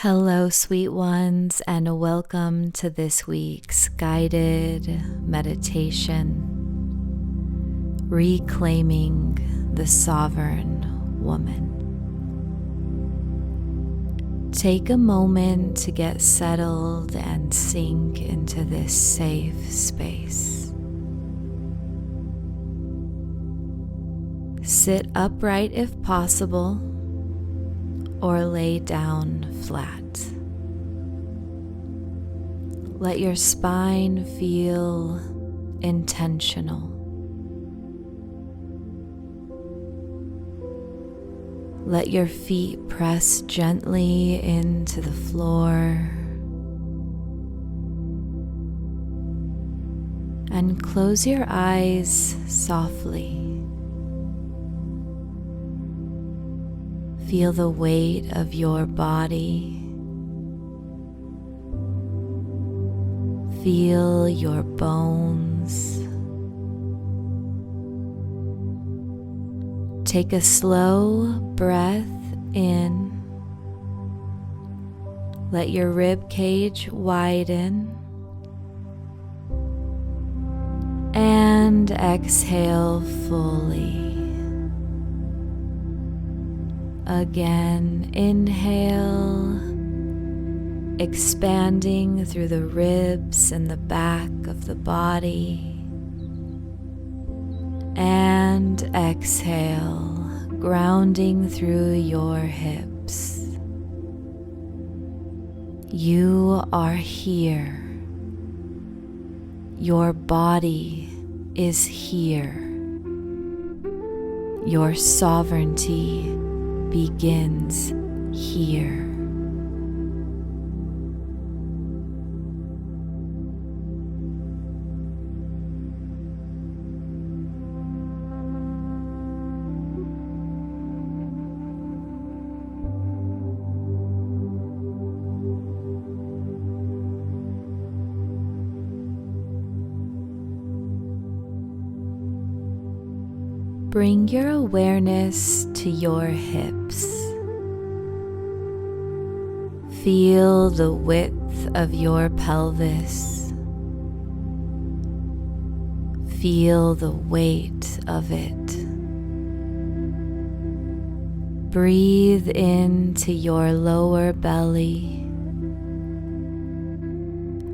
Hello, sweet ones, and welcome to this week's guided meditation, Reclaiming the Sovereign Woman. Take a moment to get settled and sink into this safe space. Sit upright if possible, or lay down flat. Let your spine feel intentional. Let your feet press gently into the floor and close your eyes softly. Feel the weight of your body. Feel your bones. Take a slow breath in. Let your ribcage widen. And exhale fully. Again, inhale, expanding through the ribs and the back of the body. And exhale, grounding through your hips. You are here. Your body is here. Your sovereignty begins here. Bring your awareness to your hips. Feel the width of your pelvis. Feel the weight of it. Breathe into your lower belly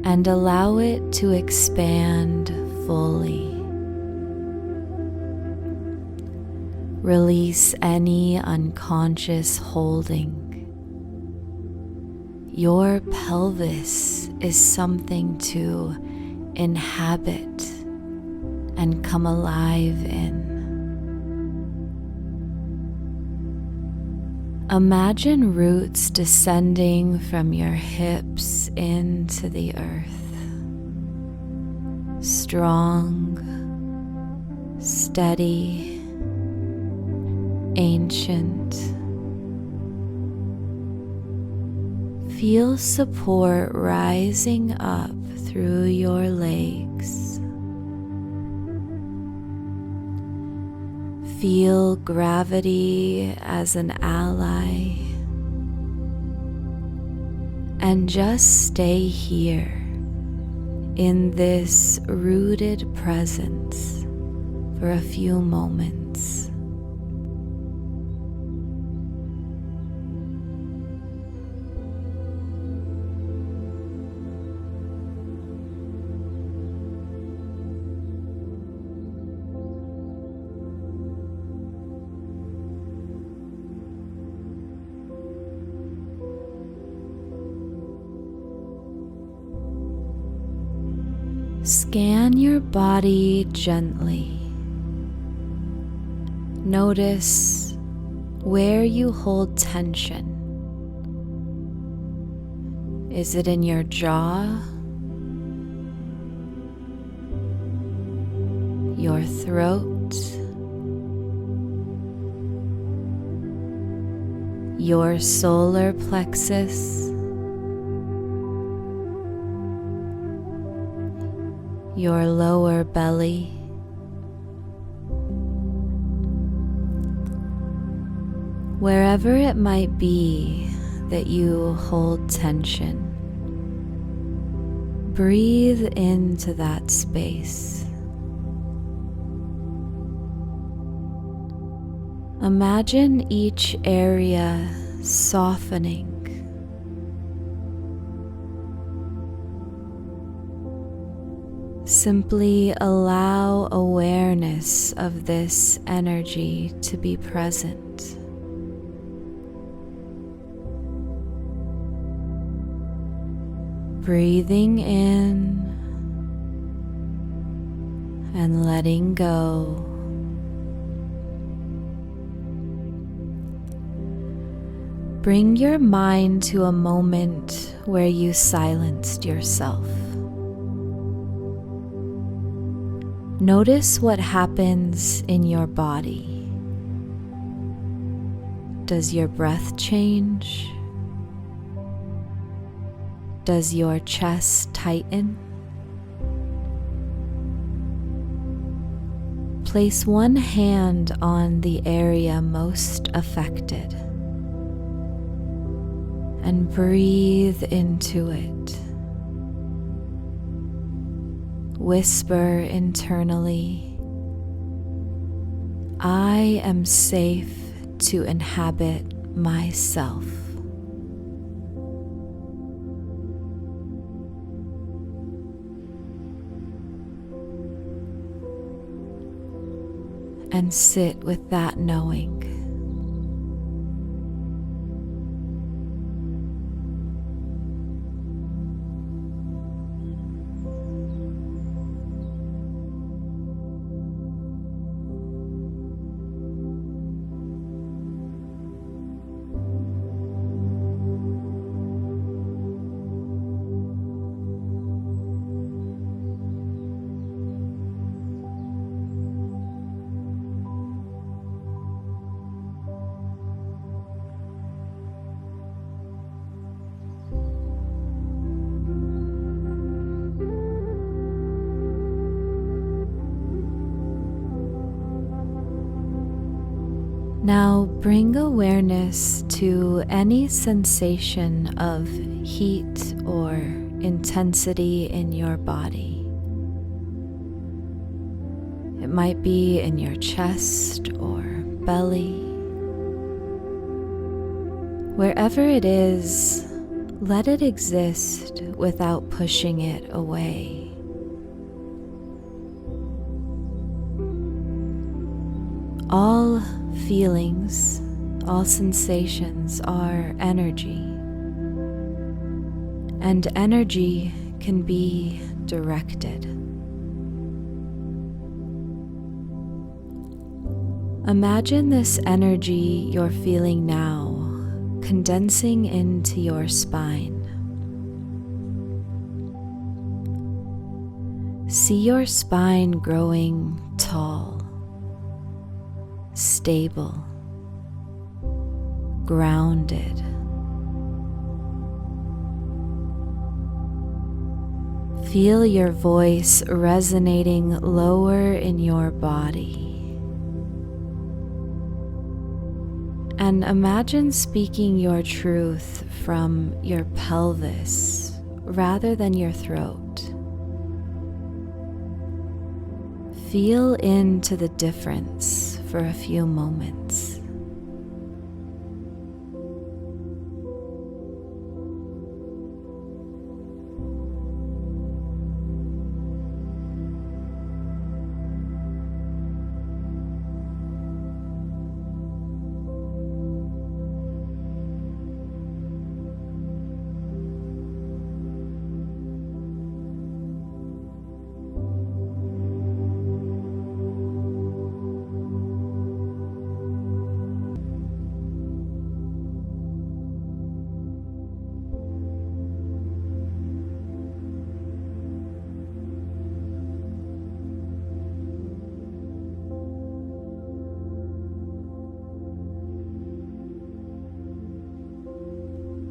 and allow it to expand fully. Release any unconscious holding. Your pelvis is something to inhabit and come alive in. Imagine roots descending from your hips into the earth. Strong, steady, ancient. Feel support rising up through your legs. Feel gravity as an ally. And just stay here in this rooted presence for a few moments. Scan your body gently. Notice where you hold tension. Is it in your jaw, your throat, your solar plexus, your lower belly? Wherever it might be, that you hold tension, breathe into that space. Imagine each area softening. Simply allow awareness of this energy to be present. Breathing in and letting go. Bring your mind to a moment where you silenced yourself. Notice what happens in your body. Does your breath change? Does your chest tighten? Place one hand on the area most affected and breathe into it. Whisper internally, I am safe to inhabit myself. And sit with that knowing. Now bring awareness to any sensation of heat or intensity in your body. It might be in your chest or belly. Wherever it is, let it exist without pushing it away. All feelings, all sensations are energy, and energy can be directed. Imagine this energy you're feeling now condensing into your spine. See your spine growing tall, stable, grounded. Feel your voice resonating lower in your body. And imagine speaking your truth from your pelvis rather than your throat. Feel into the difference for a few moments.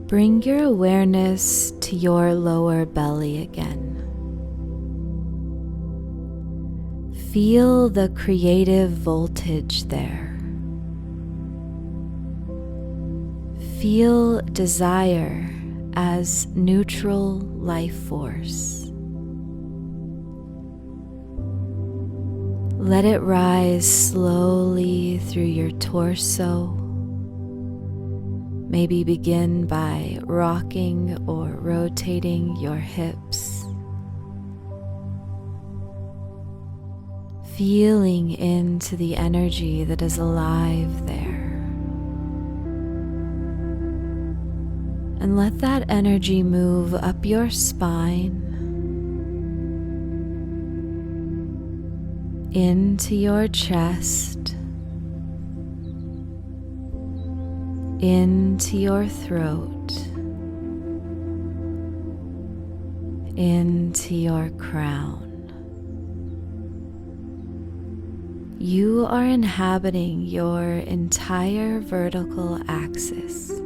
Bring your awareness to your lower belly again. Feel the creative voltage there. Feel desire as neutral life force. Let it rise slowly through your torso. Maybe begin by rocking or rotating your hips. Feeling into the energy that is alive there. And let that energy move up your spine, into your chest, into your throat, into your crown. You are inhabiting your entire vertical axis.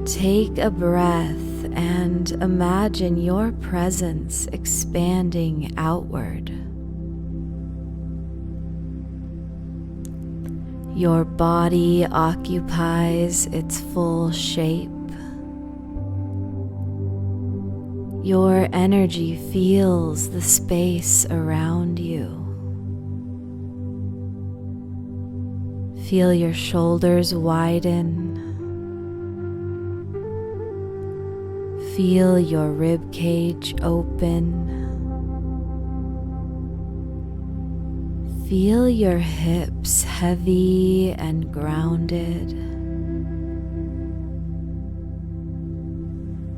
Take a breath and imagine your presence expanding outward. Your body occupies its full shape. Your energy feels the space around you. Feel your shoulders widen. Feel your ribcage open. Feel your hips heavy and grounded.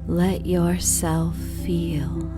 Let yourself feel.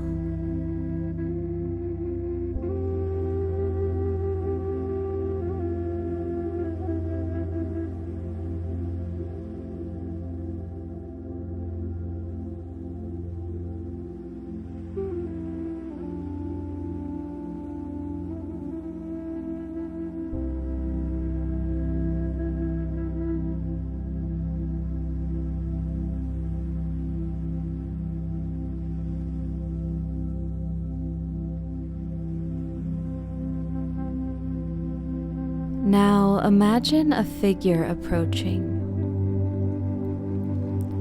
Now imagine a figure approaching.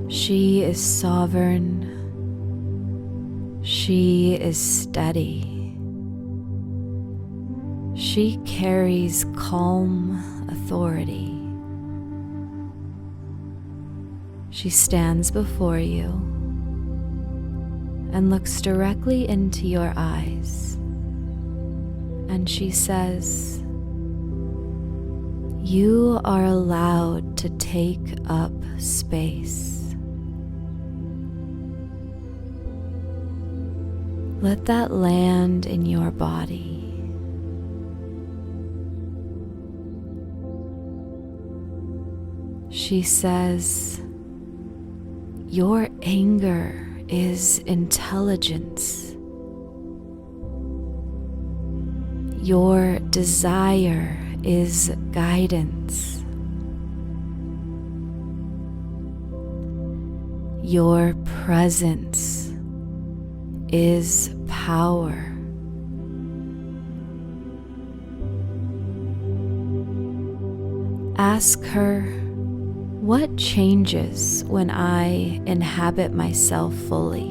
She is sovereign. She is steady. She carries calm authority. She stands before you and looks directly into your eyes. And she says, "You are allowed to take up space." Let that land in your body. She says, "Your anger is intelligence. Your desire is guidance. Your presence is power." Ask her, "What changes when I inhabit myself fully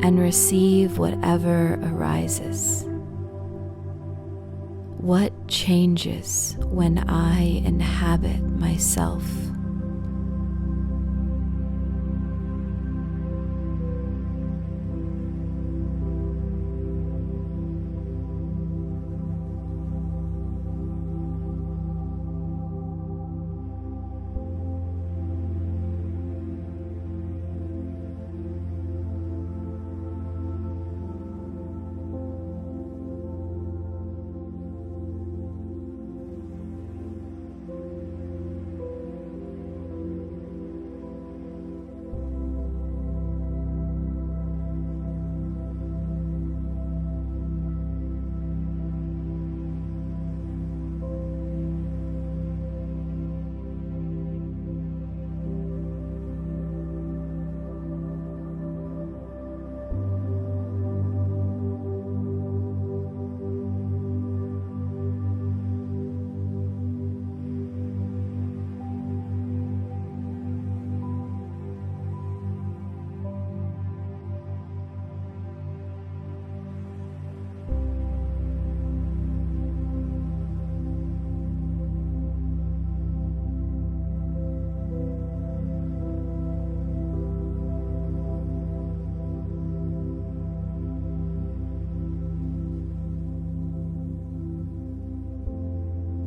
and receive whatever arises? What changes when I inhabit myself?"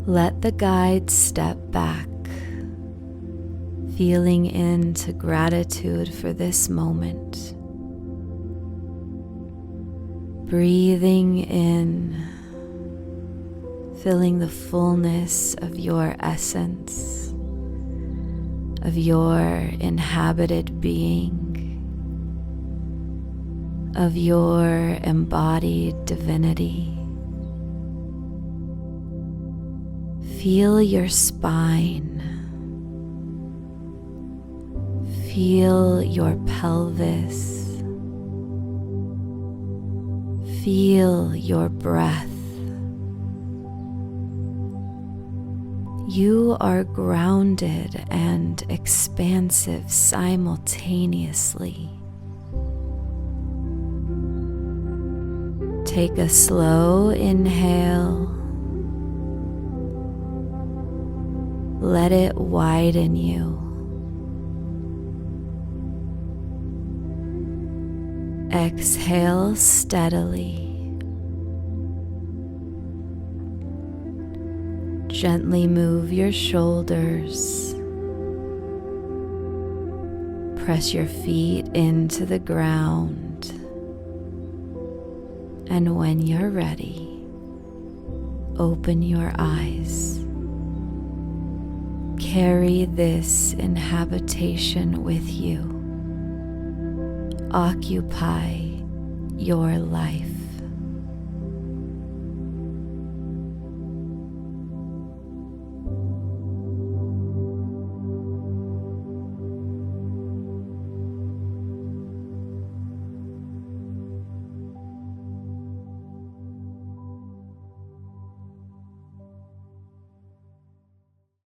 Let the guide step back, feeling into gratitude for this moment. Breathing in, feeling the fullness of your essence, of your inhabited being, of your embodied divinity. Feel your spine. Feel your pelvis. Feel your breath. You are grounded and expansive simultaneously. Take a slow inhale. Let it widen you. Exhale steadily. Gently move your shoulders. Press your feet into the ground. And when you're ready, open your eyes. Carry this inhabitation with you. Occupy your life.